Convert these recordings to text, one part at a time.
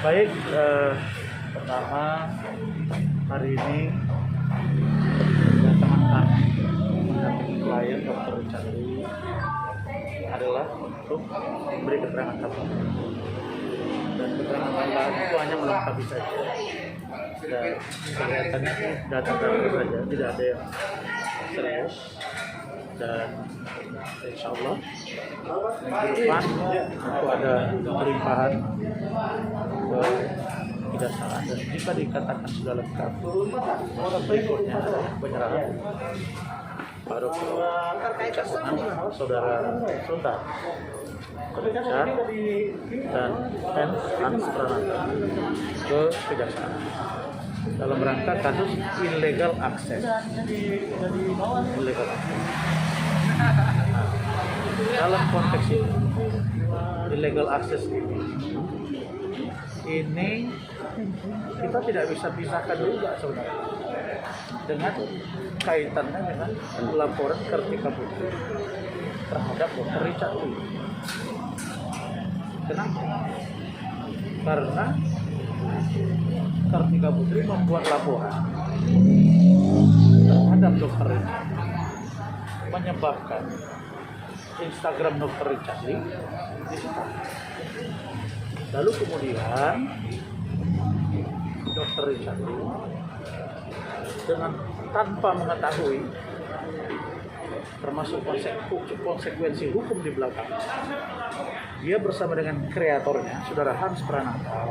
Baik, pertama hari ini kedatangan kami mendampingi klien Dr. Richard Lee adalah untuk memberi keterangan tambahan. Dan keterangan tambahan itu hanya melengkapi saja. Dan kelihatannya data-data saja, tidak ada yang serius. Dan insya Allah minggu depan itu ada pelimpahan ke kejaksaan, dan jika dikatakan sudah lengkap, berikutnya adalah penyerahan baru saudara Sultan dan Hans Pranata ke kejaksaan dalam rangka kasus illegal access. Dalam konteks ini, illegal access ini kita tidak bisa pisahkan juga sebenarnya dengan kaitannya dengan laporan Kartika Putri terhadap Dr. Richard Lee. Kenapa? Karena Kartika Putri membuat laporan terhadap Dr. Richard, menyebabkan Instagram Dr. Richard Lee disita. Lalu kemudian Dr. Richard Lee dengan tanpa mengetahui, termasuk konsekuensi hukum di belakang, dia bersama dengan kreatornya, saudara Hans Pranata,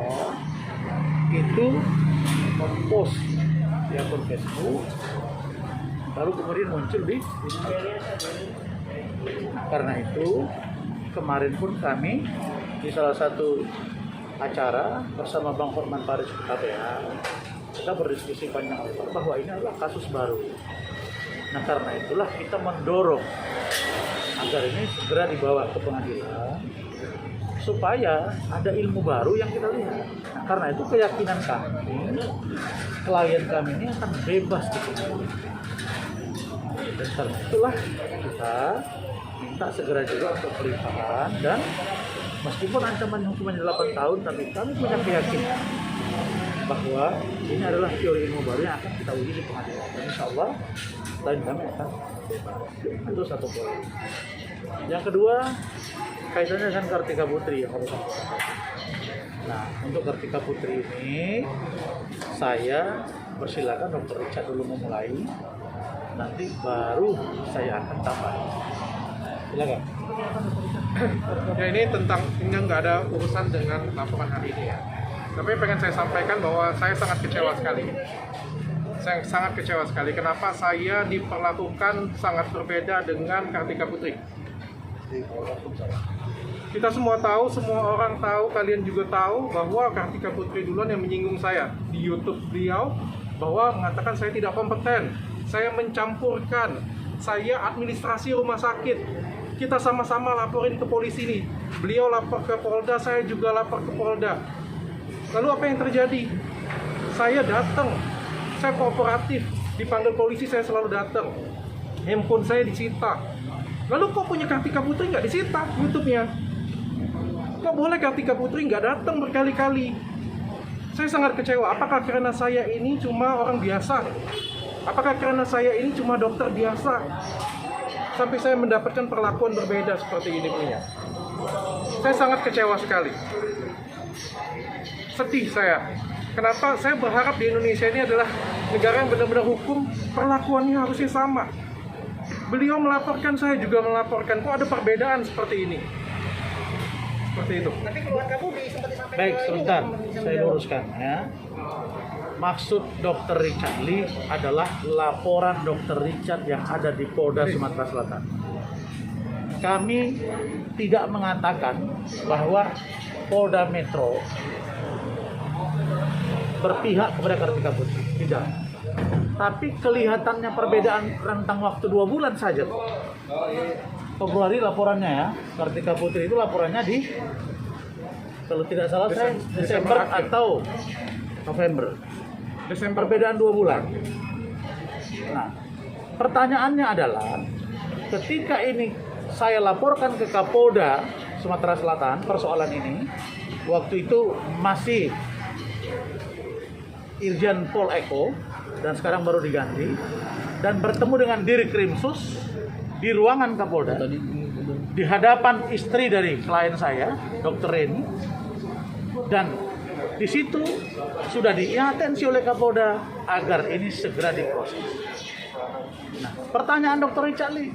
itu mempost di akun Facebook, lalu kemudian muncul di Instagram. Karena itu kemarin pun kami di salah satu acara bersama Bang Horman Paris KPH, kita berdiskusi panjang lebar bahwa ini adalah kasus baru. Nah, karena itulah kita mendorong agar ini segera dibawa ke pengadilan supaya ada ilmu baru yang kita lihat. Nah, karena itu keyakinan kami, klien kami ini akan bebas di pengadilan. Dan karena itulah kita minta segera juga untuk pelimpahan, dan meskipun ancaman hukumannya 8 tahun, tapi kami punya keyakinan bahwa ini adalah teori ilmu baru yang akan kita uji di pengadilan. Dan insya Allah klien kami akan bebas. Itu satu poin. Yang kedua, kaitannya dengan Kartika Putri yang harus saya sampaikan. Nah, untuk Kartika Putri ini, saya persilakan Dr. Richard dulu memulai, nanti baru saya akan tambah. Silakan. Ya, ini nggak ada urusan dengan laporan hari ini ya. Tapi pengen saya sampaikan bahwa saya sangat kecewa sekali. Saya sangat kecewa sekali. Kenapa saya diperlakukan sangat berbeda dengan Kartika Putri? Kita semua tahu, semua orang tahu, kalian juga tahu bahwa Kartika Putri duluan yang menyinggung saya di YouTube beliau, bahwa mengatakan saya tidak kompeten, saya mencampurkan, saya administrasi rumah sakit. Kita sama-sama laporin ke polisi nih. Beliau lapor ke Polda, saya juga lapor ke Polda. Lalu apa yang terjadi? Saya datang, saya kooperatif, dipanggil polisi saya selalu datang. Handphone saya disita. Lalu kok punya Kartika Putri nggak disita YouTube-nya? Kok boleh Kartika Putri nggak datang berkali-kali? Saya sangat kecewa. Apakah karena saya ini cuma orang biasa? Apakah karena saya ini cuma dokter biasa? Sampai saya mendapatkan perlakuan berbeda seperti ini punya. Saya sangat kecewa sekali. Sedih saya. Kenapa? Saya berharap di Indonesia ini adalah negara yang benar-benar hukum, perlakuannya harusnya sama. Beliau melaporkan, saya juga melaporkan. Kok ada perbedaan seperti ini? Seperti itu. Tapi keluargamu sempat disampaikan. Baik, sebentar, saya luruskan ya. Maksud Dr. Richard Lee adalah laporan Dr. Richard yang ada di Polda Sumatera Selatan. Kami tidak mengatakan bahwa Polda Metro berpihak kepada Kartika Putri, tidak. Tapi kelihatannya perbedaan rentang waktu 2 bulan saja. Februari laporannya ya, Kartika Putri itu laporannya di, kalau tidak salah saya Desember atau November. Perbedaan 2 bulan. Nah, pertanyaannya adalah ketika ini saya laporkan ke Kapolda Sumatera Selatan persoalan ini. Waktu itu masih Irjen Pol Eko dan sekarang baru diganti, dan bertemu dengan Dirkrimsus di ruangan Kapolda di hadapan istri dari klien saya, Dr. Reni, dan di situ sudah diatensi oleh Kapolda agar ini segera diproses. Nah, pertanyaan Dr. Richard Lee,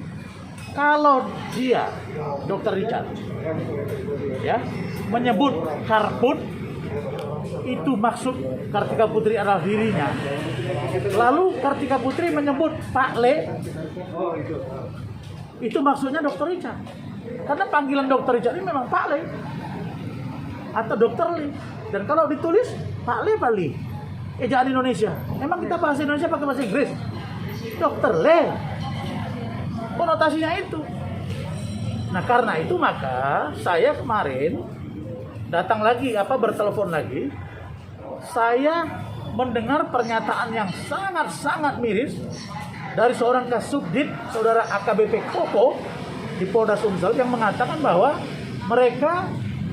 kalau dia, Dr. Richard, ya, menyebut Karput, itu maksud Kartika Putri adalah dirinya. Lalu Kartika Putri menyebut Pak Le, itu maksudnya Dr. Richard. Karena panggilan Dr. Richard ini memang Pak Le atau Dr. Le. Dan kalau ditulis Pak Le, Pak Le, ejaan Indonesia. Emang kita bahasa Indonesia pakai bahasa Inggris? Dr. Le, konotasinya itu. Nah, karena itu maka saya kemarin datang lagi, bertelepon lagi. Saya mendengar pernyataan yang sangat-sangat miris dari seorang Kasubdit, saudara AKBP Koko di Polda Sumsel, yang mengatakan bahwa mereka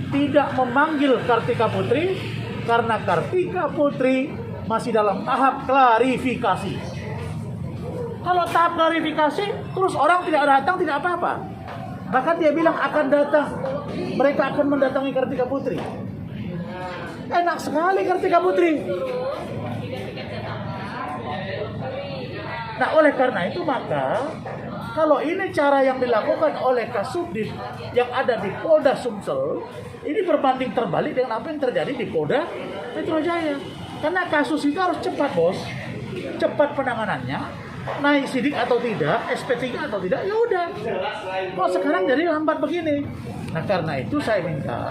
tidak memanggil Kartika Putri karena Kartika Putri masih dalam tahap klarifikasi. Kalau tahap klarifikasi, terus orang tidak datang, tidak apa-apa. Bahkan dia bilang akan datang, mereka akan mendatangi Kartika Putri. Enak sekali Kartika Putri. Nah, oleh karena itu maka kalau ini cara yang dilakukan oleh Kasubdit yang ada di Polda Sumsel, ini berbanding terbalik dengan apa yang terjadi di Polda Metro Jaya. Karena kasus itu harus cepat, bos, cepat penanganannya, naik sidik atau tidak, SP3 atau tidak, ya udah. Kok sekarang jadi lambat begini? Nah, karena itu saya minta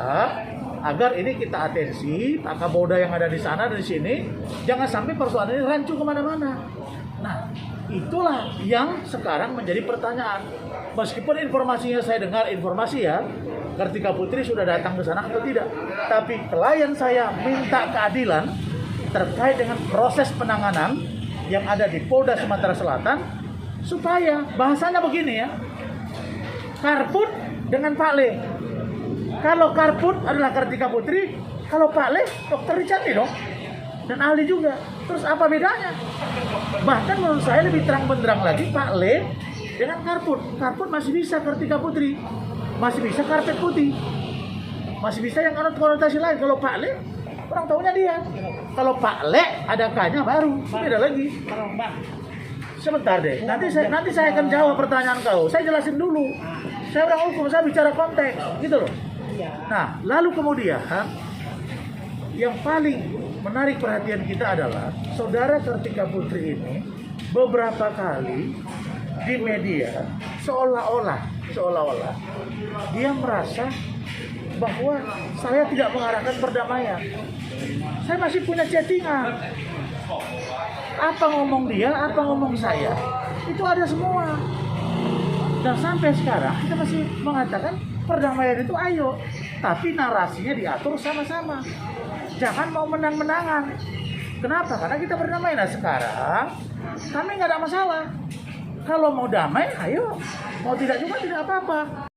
agar ini kita atensi Pak Kapolda yang ada di sana dan di sini, jangan sampai persoalan ini rancu kemana-mana. Nah, itulah yang sekarang menjadi pertanyaan. Meskipun informasinya saya dengar informasi ya, Kartika Putri sudah datang ke sana atau tidak, tapi klien saya minta keadilan terkait dengan proses penanganan yang ada di Polda Sumatera Selatan, supaya bahasanya begini ya, Karput dengan Pak Le. Kalau Karput adalah Kartika Putri, kalau Pak Le Dr. Richard Lee dong, dan ahli juga. Terus apa bedanya? Bahkan menurut saya lebih terang benderang lagi Pak Le dengan Karput. Karput masih bisa Kartika Putri, masih bisa karpet putih, masih bisa yang konotasi lain. Kalau Pak Le, orang tahunya dia. Kalau Pak Le ada K-nya baru, beda lagi. Sebentar deh, nanti saya akan jawab pertanyaan kau. Saya jelasin dulu. Saya orang hukum, saya bicara konteks, gitu loh. Nah, lalu kemudian yang paling menarik perhatian kita adalah saudara Kartika Putri ini beberapa kali di media seolah-olah dia merasa bahwa saya tidak mengarahkan perdamaian. Saya masih punya chattingan. Apa ngomong dia, apa ngomong saya, itu ada semua. Dan sampai sekarang kita masih mengatakan perdamaian itu ayo, tapi narasinya diatur sama-sama. Jangan mau menang-menangan. Kenapa? Karena kita berdamai. Nah, sekarang kami nggak ada masalah. Kalau mau damai, ayo. Mau tidak juga tidak apa-apa.